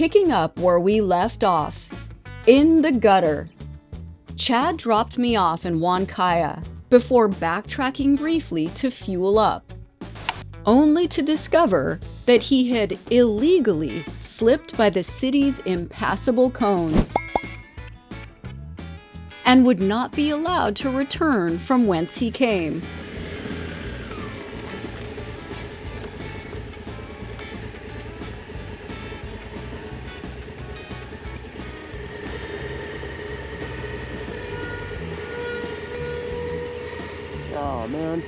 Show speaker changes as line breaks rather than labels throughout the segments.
Picking up where we left off, in the gutter. Chad dropped me off in Huancaya before backtracking briefly to fuel up, only to discover that he had illegally slipped by the city's impassable cones and would not be allowed to return from whence he came.
Oh, man.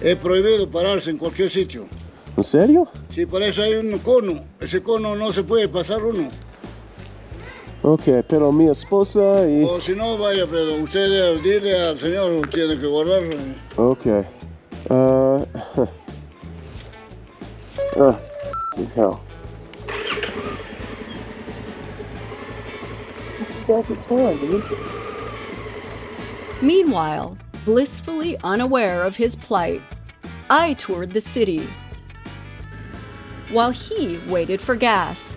Es prohibido pararse en cualquier sitio.
¿En serio?
Sí, para eso hay un cono. Ese cono no se puede pasar uno.
Ok, pero mi esposa y...
O si no, vaya, pero usted dile al señor, tiene que guardarlo.
Ok. Hell.
Meanwhile, blissfully unaware of his plight, I toured the city, while he waited for gas.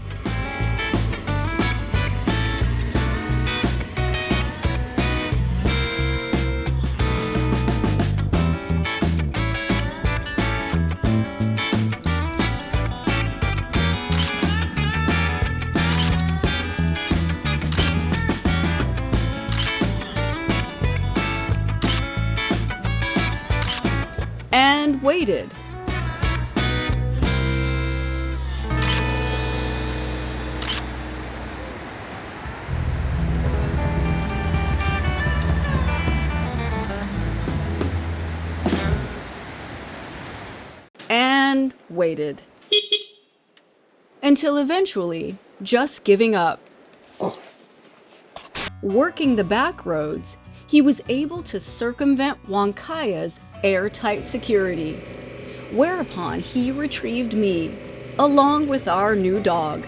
And waited. And waited. Until eventually, just giving up. Working the back roads, he was able to circumvent Huancaya's airtight security, whereupon he retrieved me, along with our new dog,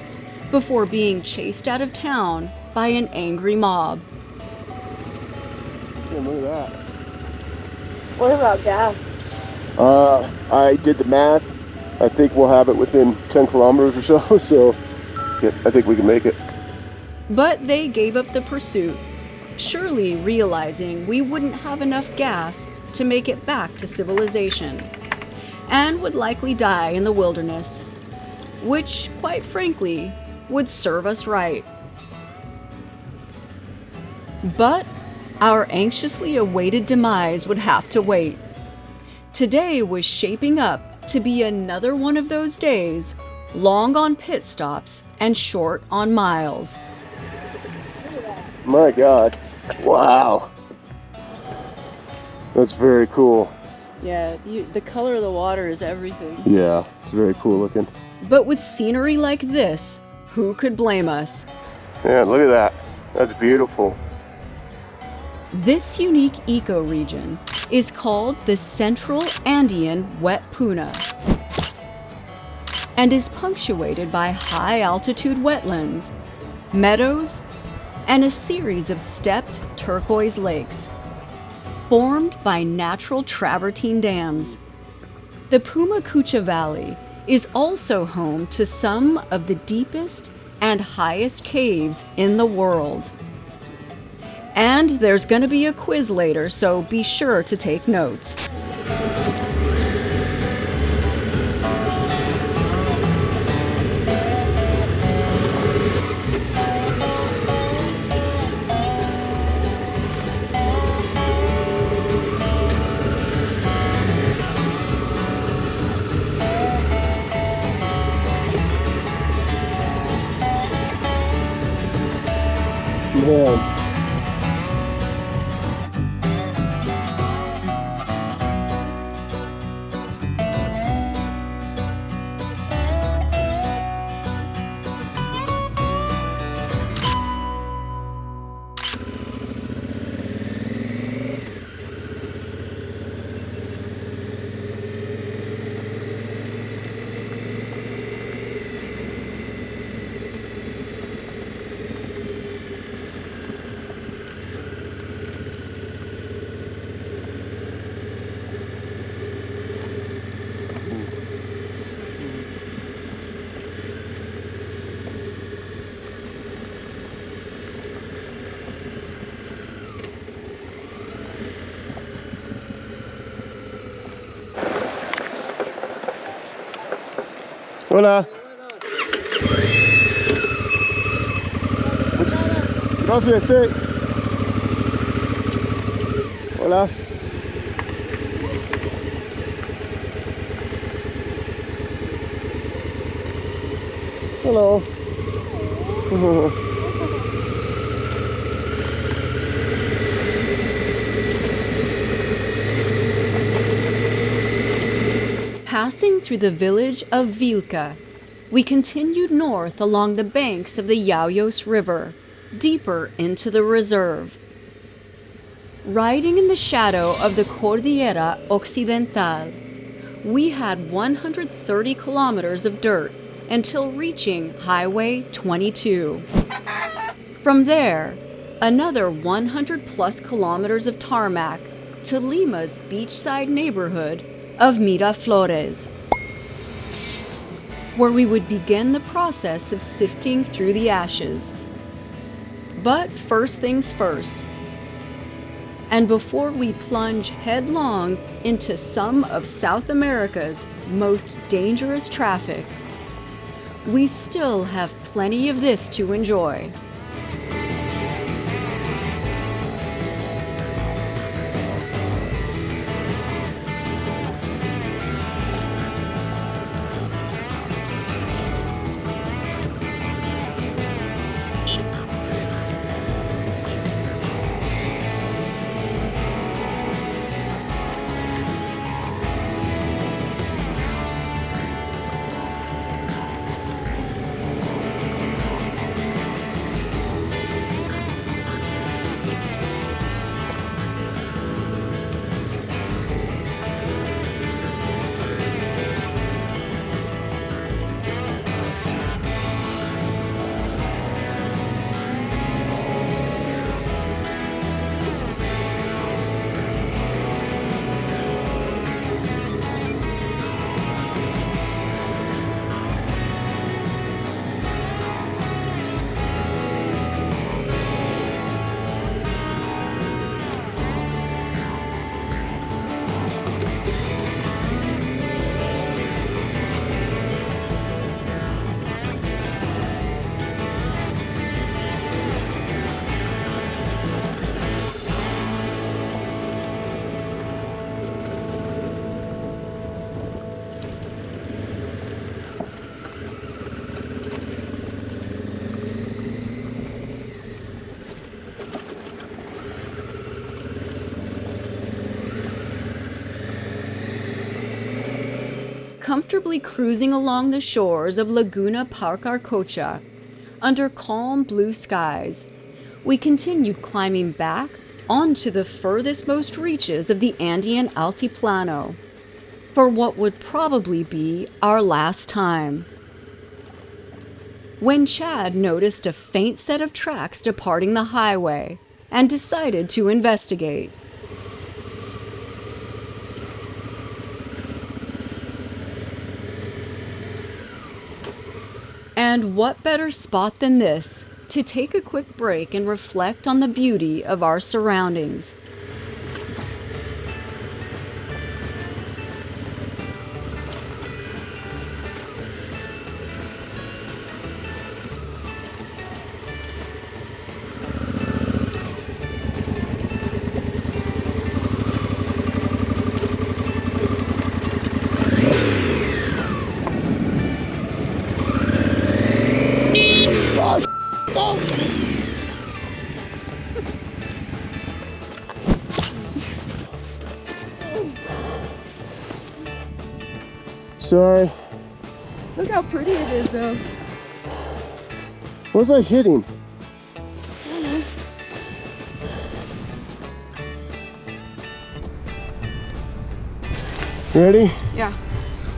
before being chased out of town by an angry mob.
Yeah, look at that.
What about gas?
I did the math. I think we'll have it within 10 kilometers or so, so yeah, I think we can make it.
But they gave up the pursuit, surely realizing we wouldn't have enough gas to make it back to civilization, and would likely die in the wilderness, which, quite frankly, would serve us right. But our anxiously awaited demise would have to wait. Today was shaping up to be another one of those days, long on pit stops and short on miles.
My God. Wow. That's very cool.
Yeah, the color of the water is everything.
Yeah, it's very cool looking.
But with scenery like this, who could blame us?
Yeah, look at that. That's beautiful.
This unique ecoregion is called the Central Andean Wet Puna and is punctuated by high-altitude wetlands, meadows, and a series of stepped turquoise lakes formed by natural travertine dams. The Pumacucha Valley is also home to some of the deepest and highest caves in the world. And there's gonna be a quiz later, so be sure to take notes.
Man. Hola. Gracias, sí. Hola. Hello.
Passing through the village of Vilca, we continued north along the banks of the Yauyos River, deeper into the reserve. Riding in the shadow of the Cordillera Occidental, we had 130 kilometers of dirt until reaching Highway 22. From there, another 100 plus kilometers of tarmac to Lima's beachside neighborhood of Miraflores, where we would begin the process of sifting through the ashes. But first things first, and before we plunge headlong into some of South America's most dangerous traffic, we still have plenty of this to enjoy. Comfortably cruising along the shores of Laguna Park Arcocha, under calm blue skies, we continued climbing back onto the furthest most reaches of the Andean Altiplano, for what would probably be our last time. When Chad noticed a faint set of tracks departing the highway and decided to investigate. And what better spot than this to take a quick break and reflect on the beauty of our surroundings.
Sorry.
Look how pretty it is, though.
What was I hitting? Ready?
Yeah.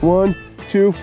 1, 2.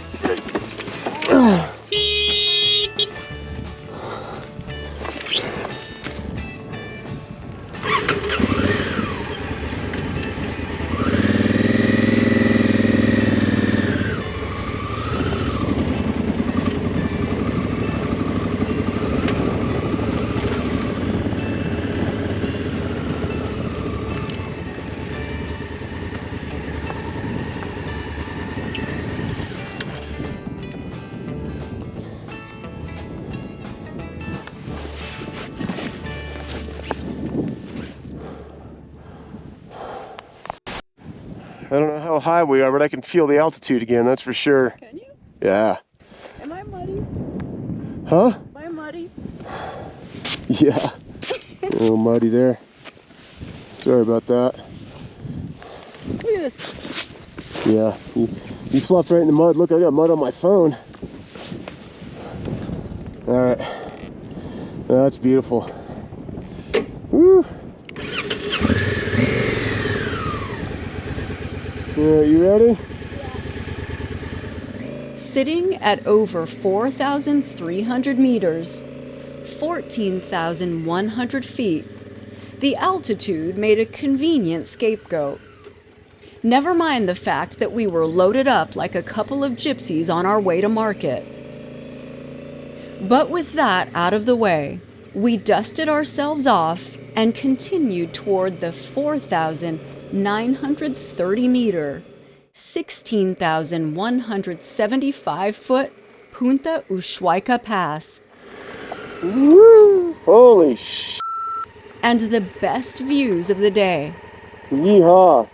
I don't know how high we are, but I can feel the altitude again, that's for sure.
Can you?
Yeah.
Am I muddy?
Huh?
Am I muddy?
Yeah. A little muddy there. Sorry about that.
Look at this.
Yeah. You flopped right in the mud. Look, I got mud on my phone. Alright. That's beautiful. Woo! Yeah, you ready?
Sitting at over 4,300 meters, 14,100 feet, the altitude made a convenient scapegoat. Never mind the fact that we were loaded up like a couple of gypsies on our way to market. But with that out of the way, we dusted ourselves off and continued toward the 4,930 meter, 16,175 foot Punta Ushuayca Pass.
Woo! Holy sh!
And the best views of the day.
Yeehaw!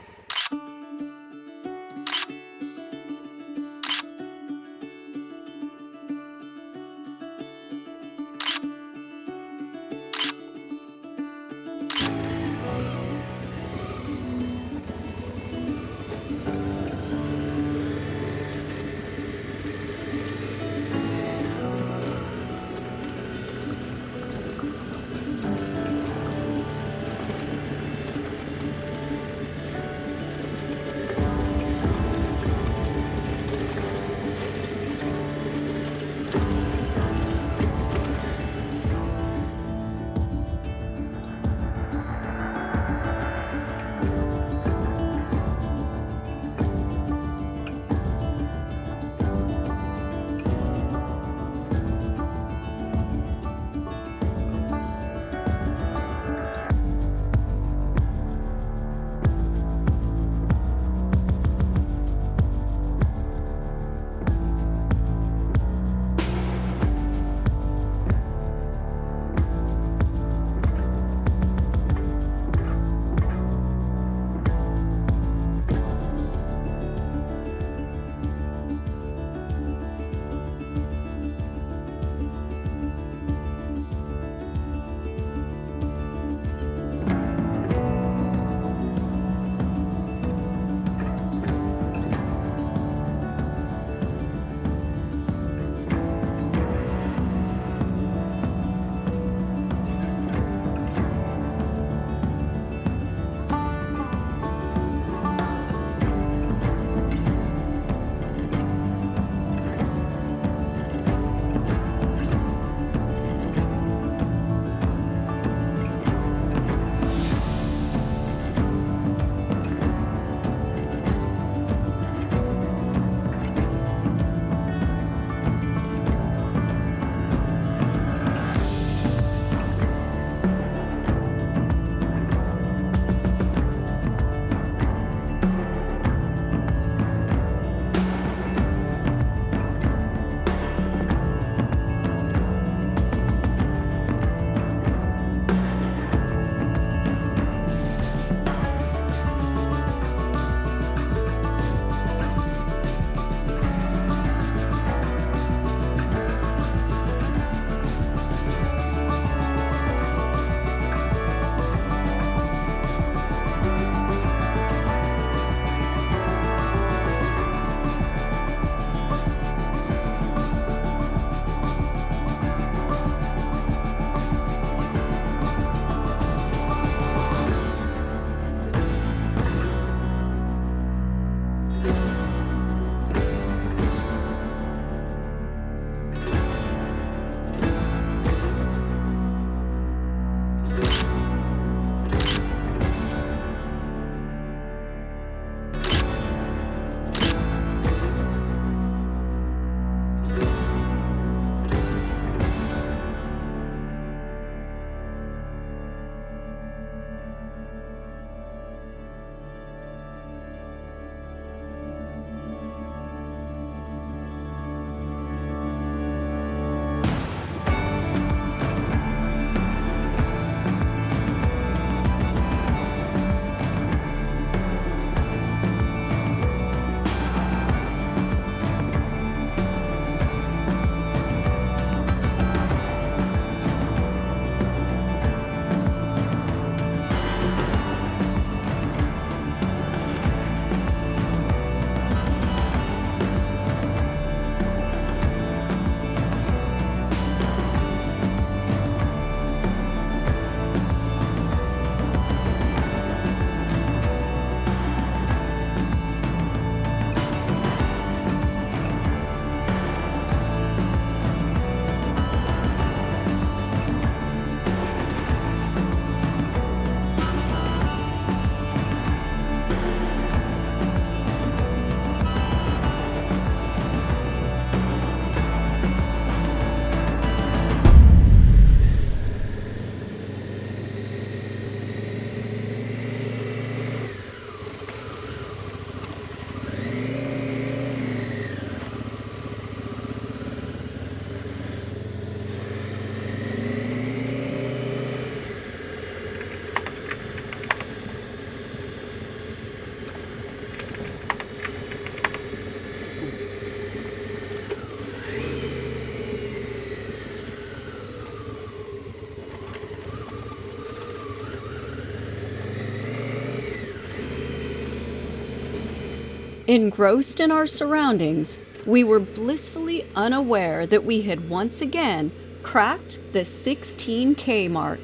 Engrossed in our surroundings, we were blissfully unaware that we had once again cracked the 16K mark,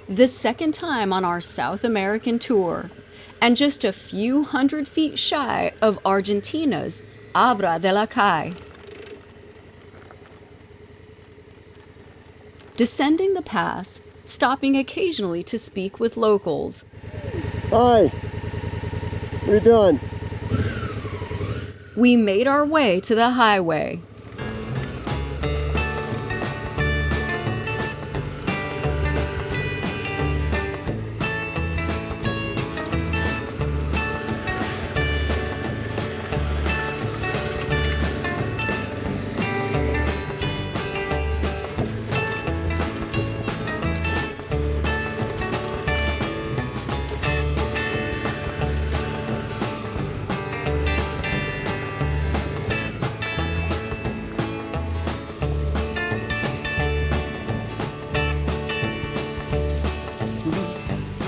the second time on our South American tour, and just a few hundred feet shy of Argentina's Abra de la Calle. Descending the pass, stopping occasionally to speak with locals.
Hi, what are you doing?
We made our way to the highway.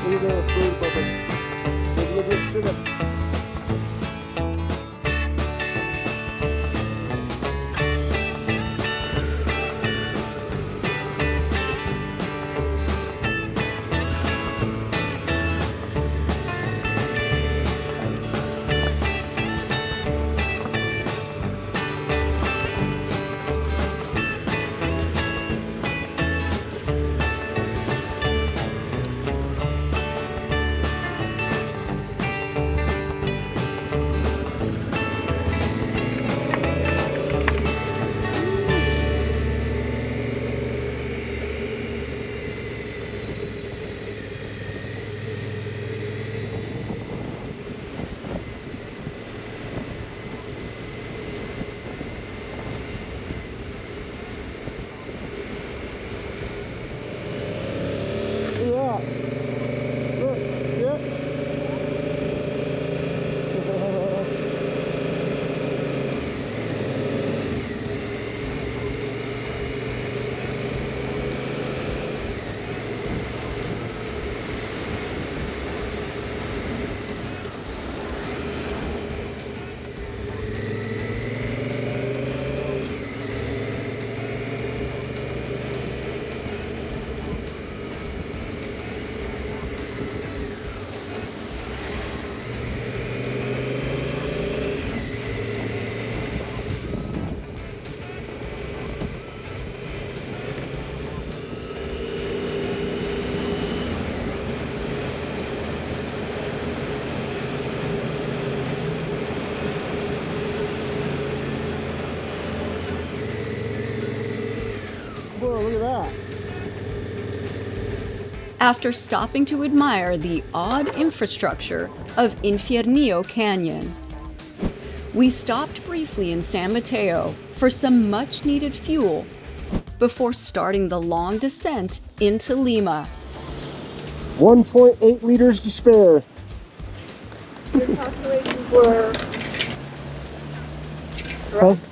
Look at the food purpose. Deliberate syrup. Look, see it? Whoa, look at that.
After stopping to admire the odd infrastructure of Infiernillo Canyon, we stopped briefly in San Mateo for some much-needed fuel before starting the long descent into Lima.
1.8 liters to spare.
Your calculations were correct?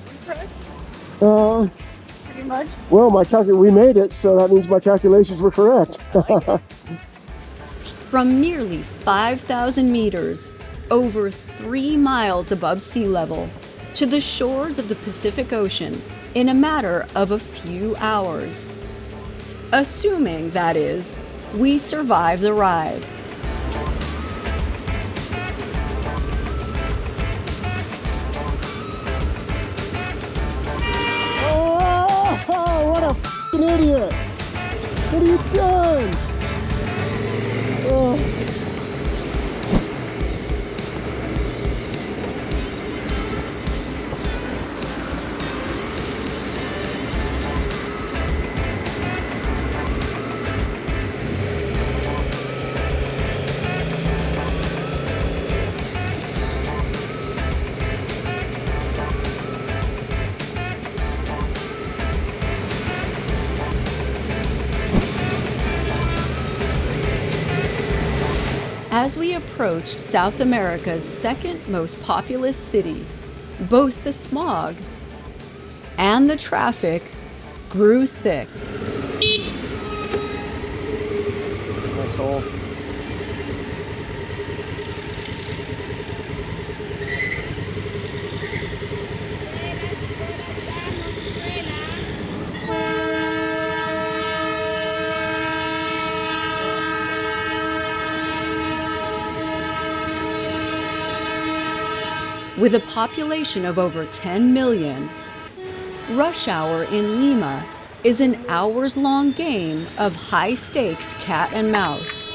Pretty much.
Well, we made it, so that means my calculations were correct.
From nearly 5,000 meters, over 3 miles above sea level, to the shores of the Pacific Ocean in a matter of a few hours. Assuming, that is, we survive the ride.
Oh, what a f***ing idiot! What are you doing? Oh.
As we approached South America's second most populous city, both the smog and the traffic grew thick.
Asshole.
With a population of over 10 million, rush hour in Lima is an hours-long game of high-stakes cat and mouse.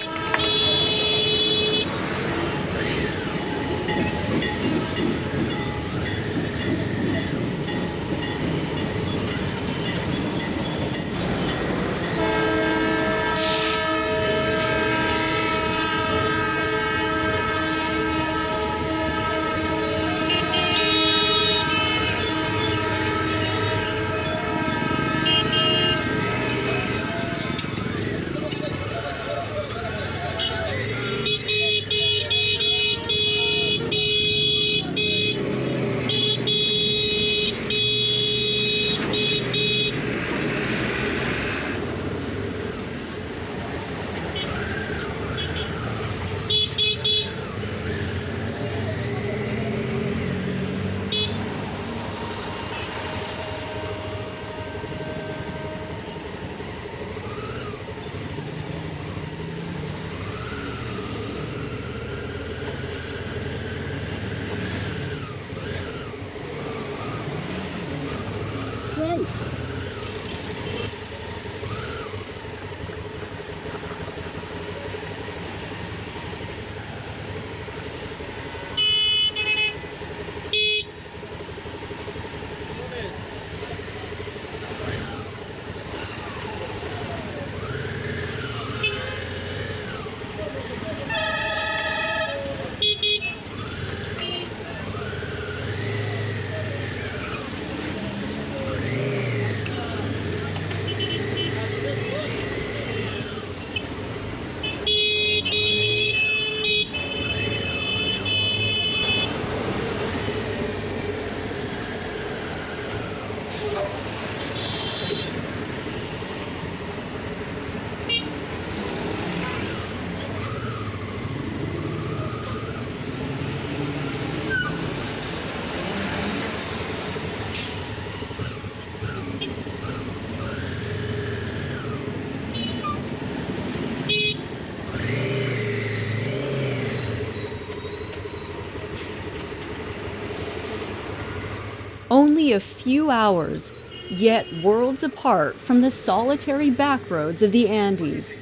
Only a few hours, yet worlds apart from the solitary backroads of the Andes.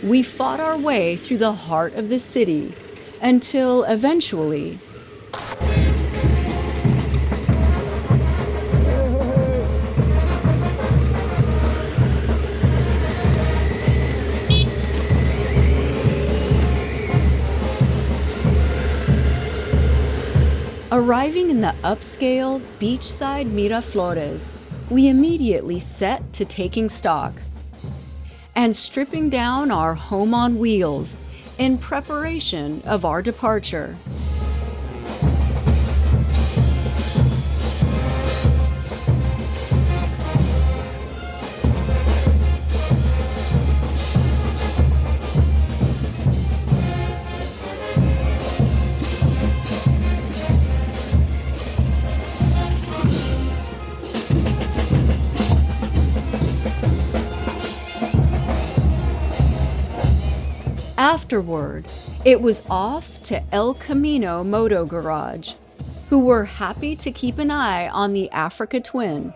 We fought our way through the heart of the city until eventually arriving in the upscale beachside Miraflores, we immediately set to taking stock and stripping down our home on wheels in preparation of our departure. Afterward, it was off to El Camino Moto Garage, who were happy to keep an eye on the Africa Twin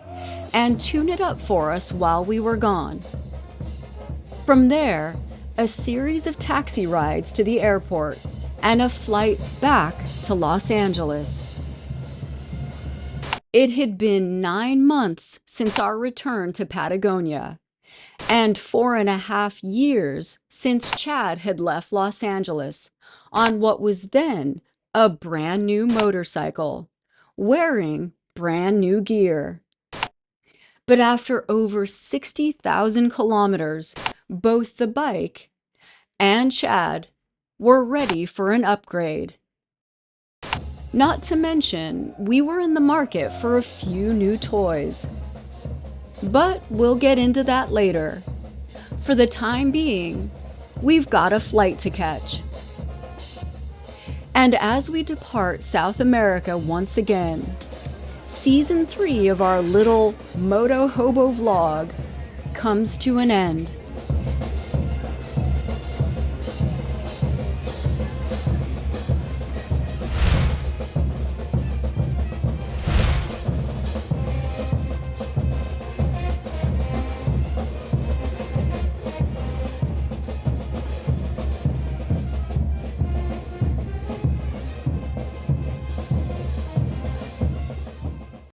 and tune it up for us while we were gone. From there, a series of taxi rides to the airport and a flight back to Los Angeles. It had been 9 months since our return to Patagonia, and 4.5 years since Chad had left Los Angeles on what was then a brand new motorcycle, wearing brand new gear. But after over 60,000 kilometers, both the bike and Chad were ready for an upgrade. Not to mention, we were in the market for a few new toys. But we'll get into that later. For the time being, we've got a flight to catch. And as we depart South America once again, Season 3 of our little Moto Hobo vlog comes to an end.